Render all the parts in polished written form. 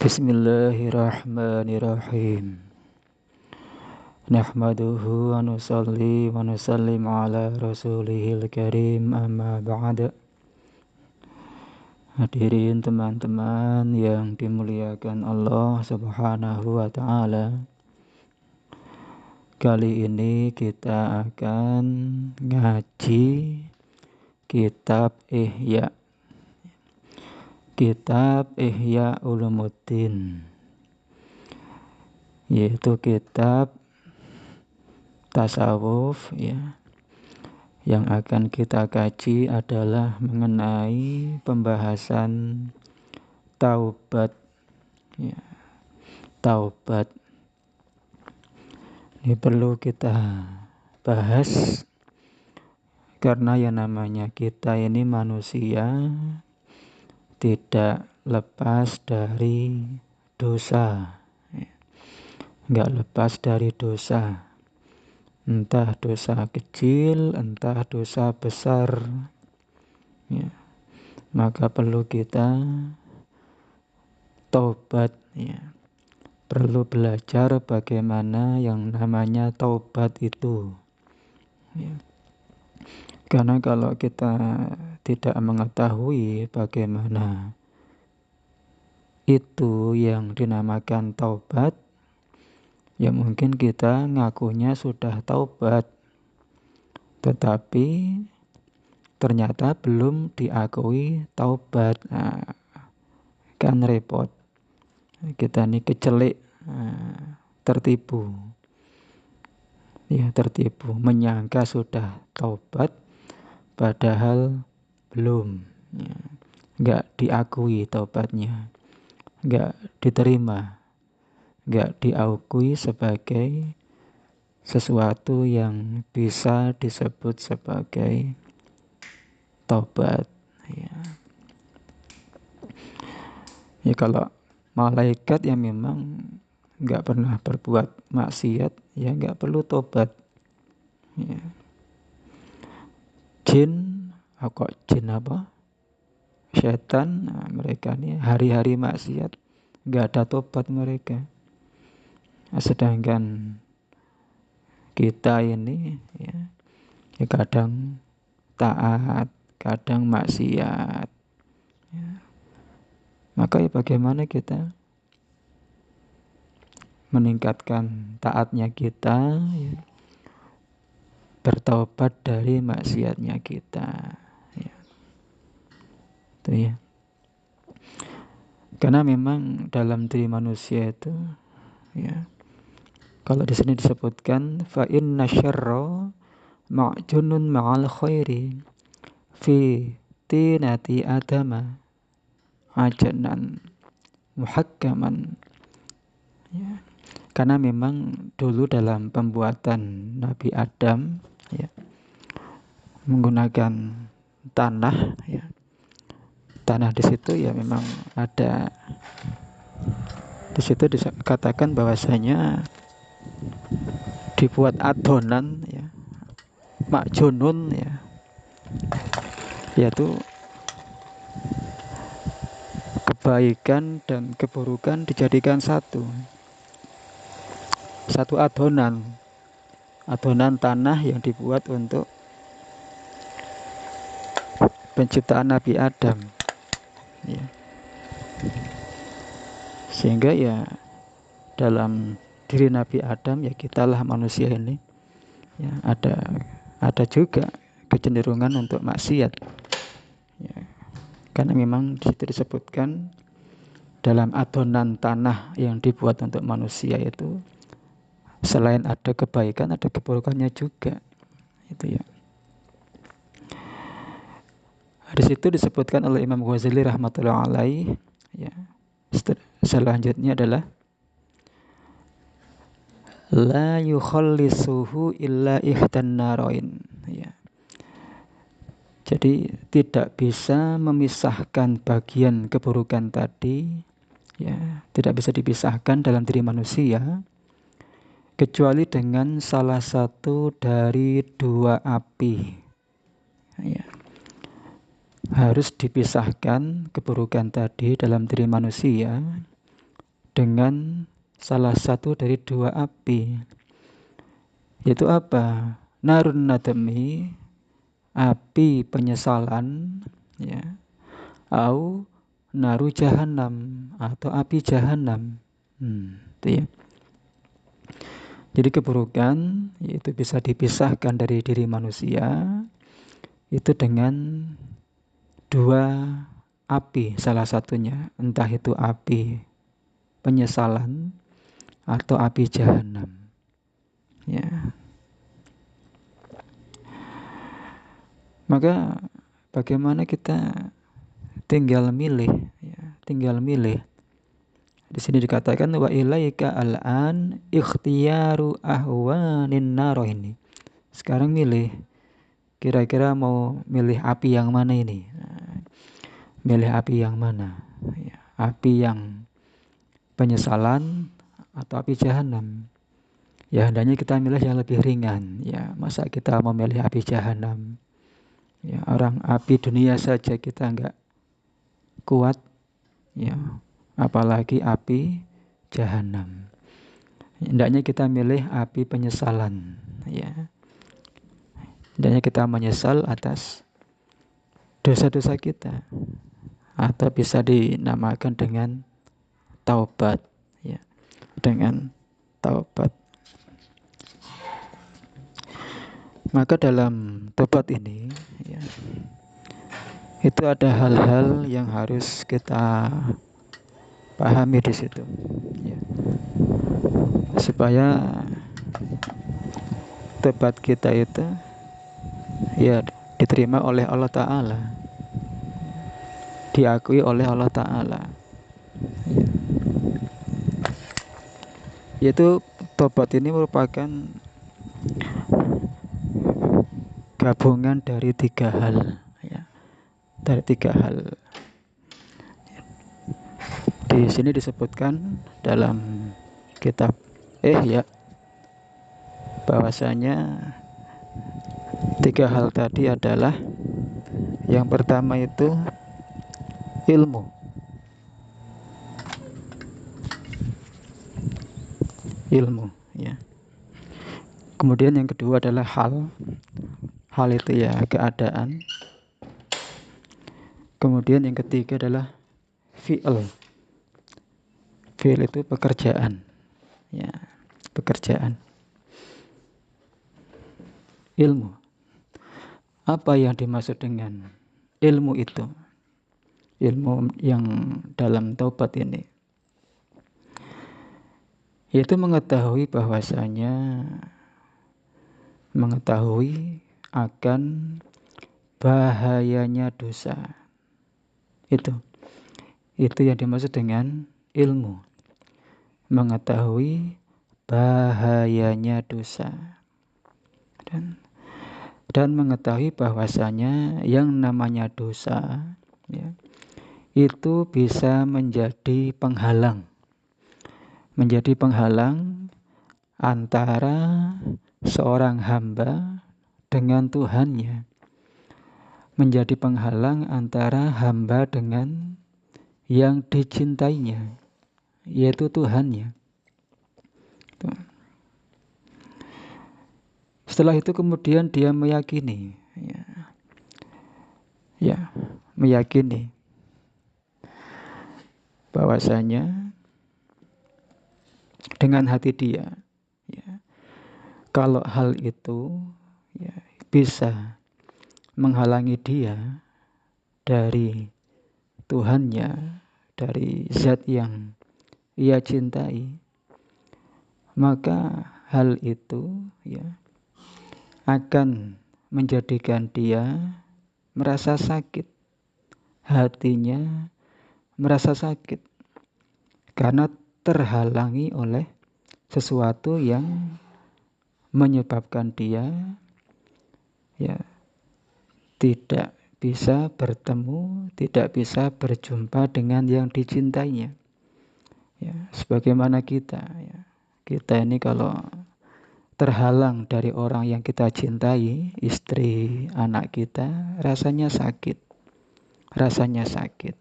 Bismillahirrahmanirrahim. Nahmaduhu wa nusalli wa nusallim ala rasulihil karim, amma ba'da. Hadirin teman-teman yang dimuliakan Allah subhanahu wa ta'ala, kali ini kita akan ngaji kitab Ihya Ulumuddin, yaitu kitab tasawuf ya. Yang akan kita kaji adalah mengenai pembahasan taubat ya. Taubat ini perlu kita bahas karena yang namanya kita ini manusia tidak lepas dari dosa, nggak lepas dari dosa, entah dosa kecil, entah dosa besar ya. Maka perlu kita taubat ya. Perlu belajar bagaimana yang namanya taubat itu ya. Karena kalau kita tidak mengetahui bagaimana itu yang dinamakan taubat, ya mungkin kita ngakunya sudah taubat, tetapi ternyata belum diakui taubat. Nah, kan repot. Kita ini kecelik, tertipu. Ya, tertipu, menyangka sudah taubat padahal belum ya. Nggak diakui taubatnya, nggak diterima, nggak diakui sebagai sesuatu yang bisa disebut sebagai taubat ya. Ya kalau malaikat yang memang nggak pernah berbuat maksiat ya nggak perlu taubat ya. Jin setan, nah, mereka ini hari-hari maksiat nggak ada tobat mereka. Nah, sedangkan kita ini ya kadang taat, kadang maksiat ya. Maka ya bagaimana kita meningkatkan taatnya kita ya, bertaubat dari maksiatnya kita ya. Itu ya. Karena memang dalam diri manusia itu ya, kalau di sini disebutkan fa inna syarra ma'junun ma'al khairi fi tinati adama ajanan muhakkaman ya. Karena memang dulu dalam pembuatan Nabi Adam ya, menggunakan tanah ya. Tanah di situ ya memang ada, di situ dikatakan bahwasanya dibuat adonan ya, makjunun ya, yaitu kebaikan dan keburukan dijadikan satu adonan tanah yang dibuat untuk penciptaan Nabi Adam ya. Sehingga ya dalam diri Nabi Adam ya kitalah manusia ini ya, ada juga kecenderungan untuk maksiat ya. Karena memang di situ disebutkan dalam adonan tanah yang dibuat untuk manusia itu selain ada kebaikan ada keburukannya juga itu ya. Di situ disebutkan oleh Imam Ghazali rahmatullah alaih ya. Selanjutnya adalah la yukhallisuhu illa ihdan narain ya. Jadi tidak bisa memisahkan bagian keburukan tadi ya, tidak bisa dipisahkan dalam diri manusia kecuali dengan salah satu dari dua api ya. Harus dipisahkan keburukan tadi dalam diri manusia dengan salah satu dari dua api. Yaitu apa? Narun nadami, api penyesalan, ya, au naru jahanam, atau api jahanam. Itu ya. Jadi keburukan itu bisa dipisahkan dari diri manusia itu dengan dua api, salah satunya, entah itu api penyesalan atau api jahanam. Ya. Maka bagaimana kita tinggal milih, ya, tinggal milih. Di sini dikatakan wa ilaika al-an ikhtiyaru ahwanin naro ini. Sekarang milih, kira-kira mau milih api yang mana ini? Milih api yang mana? Ya, api yang penyesalan atau api jahanam? Ya hendaknya kita milih yang lebih ringan. Ya, masa kita mau milih api jahanam? Ya, orang api dunia saja kita enggak kuat, ya, apalagi api jahanam. Hendaknya kita milih api penyesalan, ya. Hendaknya kita menyesal atas dosa-dosa kita, atau bisa dinamakan dengan taubat, ya, dengan taubat. Maka dalam taubat ini, ya, itu ada hal-hal yang harus kita pahami di situ, ya, supaya taubat kita itu ya diterima oleh Allah Ta'ala, diakui oleh Allah Ta'ala, ya. Yaitu taubat ini merupakan gabungan dari tiga hal, ya, dari tiga hal. Di sini disebutkan dalam kitab ya, bahwasanya tiga hal tadi adalah, yang pertama itu ilmu. Ilmu, ya. Kemudian yang kedua adalah hal. Hal itu ya keadaan. Kemudian yang ketiga adalah fi'il. Fi'il itu pekerjaan, ya, pekerjaan. Ilmu. Apa yang dimaksud dengan ilmu itu? Ilmu yang dalam taubat ini, yaitu mengetahui bahwasanya, mengetahui akan bahayanya dosa. Itu yang dimaksud dengan ilmu. Mengetahui bahayanya dosa. Dan mengetahui bahwasanya yang namanya dosa, ya, itu bisa menjadi penghalang. Menjadi penghalang antara seorang hamba dengan Tuhannya. Menjadi penghalang antara hamba dengan yang dicintainya, yaitu Tuhannya. Setelah itu kemudian dia meyakini, ya, meyakini bahwasanya dengan hati dia, ya, kalau hal itu, ya, bisa menghalangi dia dari Tuhannya, dari zat yang ia cintai, maka hal itu, ya, akan menjadikan dia merasa sakit. Hatinya merasa sakit karena terhalangi oleh sesuatu yang menyebabkan dia, ya, tidak bisa bertemu, tidak bisa berjumpa dengan yang dicintainya. Ya, sebagaimana kita, ya, kita ini kalau terhalang dari orang yang kita cintai, istri, anak kita, rasanya sakit. Rasanya sakit.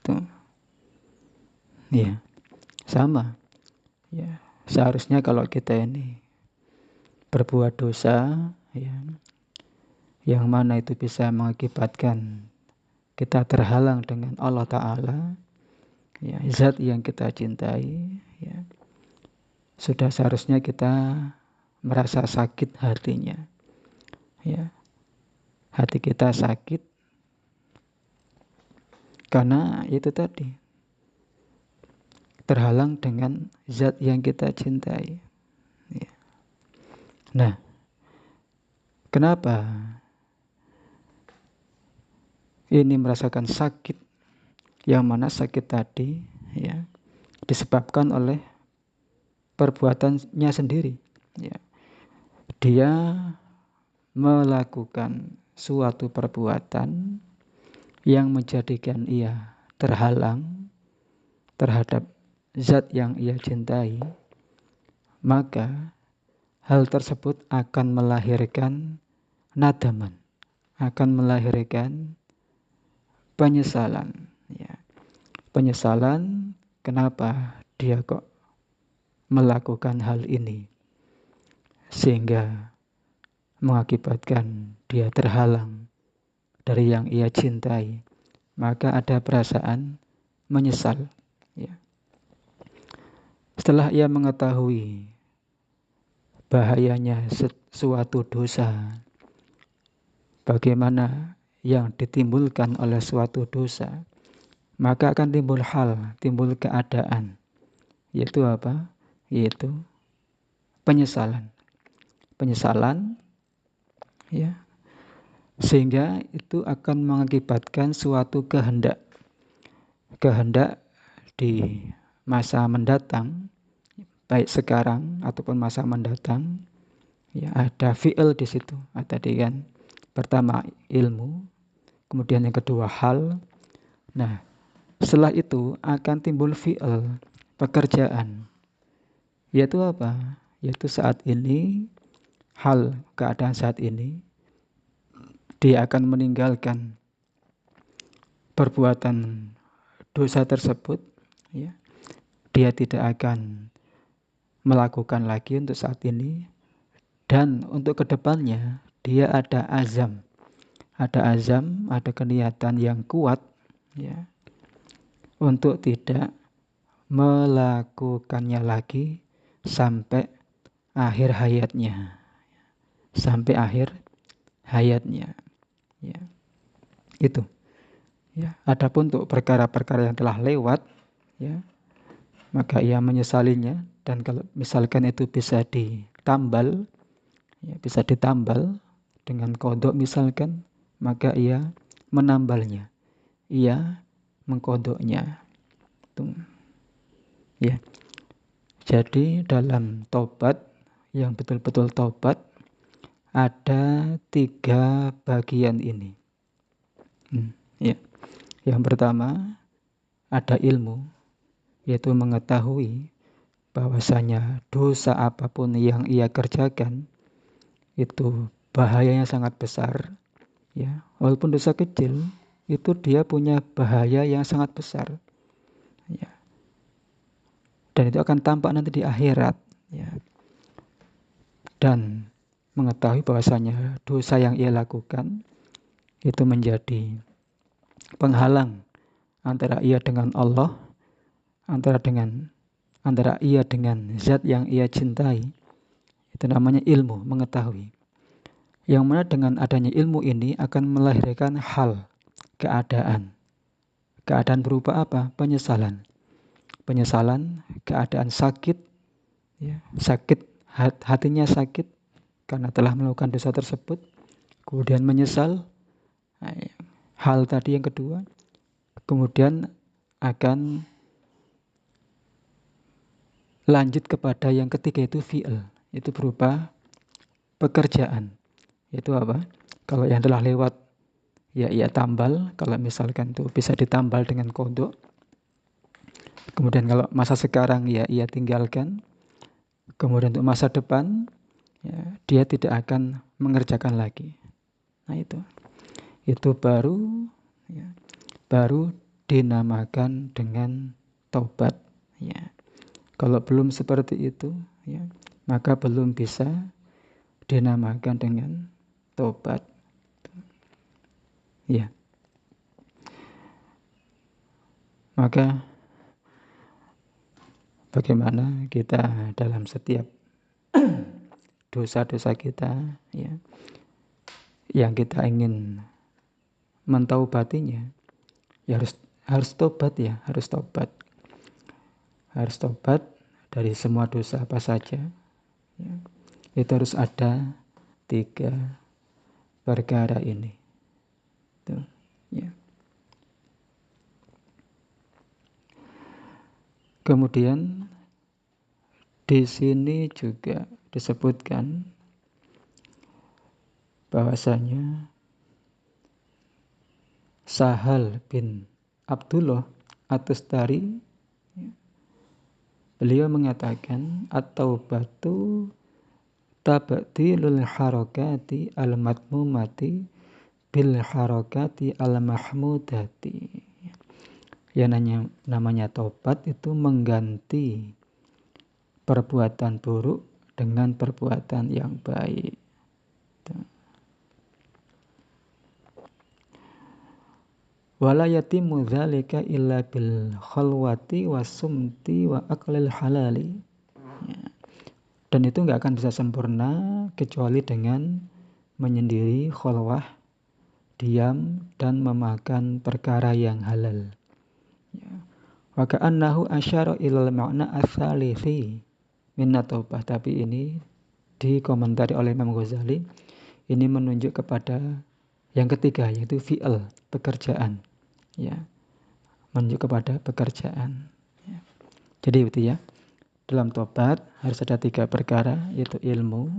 Tuh. Ya. Sama, ya. Seharusnya kalau kita ini berbuat dosa, ya, yang mana itu bisa mengakibatkan kita terhalang dengan Allah Ta'ala, ya, zat yang kita cintai, ya, sudah seharusnya kita merasa sakit hatinya, ya. Hati kita sakit karena itu tadi, terhalang dengan zat yang kita cintai, ya. Nah, kenapa ini merasakan sakit, yang mana sakit tadi, ya, disebabkan oleh perbuatannya sendiri, ya. Dia melakukan suatu perbuatan yang menjadikan ia terhalang terhadap zat yang ia cintai, maka hal tersebut akan melahirkan nadaman, akan melahirkan penyesalan, ya. Penyesalan kenapa dia kok melakukan hal ini, sehingga mengakibatkan dia terhalang dari yang ia cintai, maka ada perasaan menyesal, ya. Setelah ia mengetahui bahayanya suatu dosa, bagaimana yang ditimbulkan oleh suatu dosa, maka akan timbul keadaan, yaitu apa? Yaitu penyesalan. Penyesalan, ya, sehingga itu akan mengakibatkan suatu kehendak di masa mendatang, baik sekarang ataupun masa mendatang, ya, ada fi'il di situ. Tadi kan pertama ilmu, kemudian yang kedua hal. Nah, setelah itu akan timbul fi'il, pekerjaan. Yaitu apa? Yaitu saat ini, keadaan saat ini, dia akan meninggalkan perbuatan dosa tersebut, ya. Dia tidak akan melakukan lagi untuk saat ini, dan untuk kedepannya dia ada azam, ada keniatan yang kuat, ya, untuk tidak melakukannya lagi sampai akhir hayatnya, ya. Itu, ya. Adapun untuk perkara-perkara yang telah lewat, ya, maka ia menyesalinya, dan kalau misalkan itu bisa ditambal, ya, bisa ditambal dengan qadha misalkan, maka ia menambalnya, ia mengqadhanya. Ya. Jadi dalam taubat, yang betul-betul taubat, ada 3 bagian ini. Ya. Yang pertama ada ilmu, yaitu mengetahui bahwasanya dosa apapun yang ia kerjakan itu bahayanya sangat besar, ya. Walaupun dosa kecil, itu dia punya bahaya yang sangat besar, ya. Dan itu akan tampak nanti di akhirat, ya. Dan mengetahui bahwasanya dosa yang ia lakukan itu menjadi penghalang antara ia dengan Allah, antara ia dengan zat yang ia cintai. Itu namanya ilmu, mengetahui. Yang mana dengan adanya ilmu ini akan melahirkan hal, keadaan. Keadaan berupa apa? Penyesalan. Penyesalan, keadaan sakit, ya, sakit, hatinya sakit karena telah melakukan dosa tersebut, kemudian menyesal. Nah, hal tadi yang kedua, kemudian akan lanjut kepada yang ketiga, itu fi'il, itu berupa pekerjaan. Itu apa? Kalau yang telah lewat, ya ia tambal, kalau misalkan itu bisa ditambal dengan qadha. Kemudian kalau masa sekarang, ya ia tinggalkan. Kemudian untuk masa depan, ya, dia tidak akan mengerjakan lagi. Nah itu baru, ya, baru dinamakan dengan taubat, ya. Kalau belum seperti itu, ya, maka belum bisa dinamakan dengan tobat. Ya. Maka bagaimana kita dalam setiap dosa-dosa kita, ya, yang kita ingin mentaubatinya, ya harus tobat, ya, harus tobat. Harus tobat dari semua dosa apa saja. Ya. Itu harus ada 3 perkara ini. Tuh, ya. Kemudian di sini juga disebutkan bahwasanya Sahal bin Abdullah At-Tustari, beliau mengatakan at-taubatu tabdilul harakati al-madmumati bil harakati al-mahmudati. Ya, namanya taubat itu mengganti perbuatan buruk dengan perbuatan yang baik. Wala yatimu dzalika illa bil khalwati wasumti wa aklil halali. Ya. Dan itu nggak akan bisa sempurna kecuali dengan menyendiri, khalwah, diam, dan memakan perkara yang halal. Ya. Wa ka'annahu asyara ilal ma'na ats-tsalisi min at-taubah. Tapi ini dikomentari oleh Imam Ghazali, ini menunjuk kepada yang ketiga, yaitu fi'il, pekerjaan. Ya, menunjuk kepada pekerjaan. Ya. Jadi itu ya, dalam tobat harus ada 3 perkara, yaitu ilmu,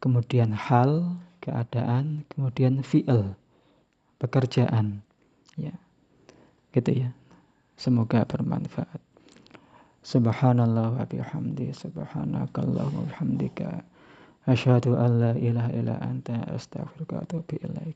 kemudian hal, keadaan, kemudian fi'il, pekerjaan. Ya, gitu ya. Semoga bermanfaat. Subhanallah wa bihamdi, subhanakallahumma wa bihamdika, asyhadu an la ilaha illa anta, astaghfiruka wa atubu ilaik.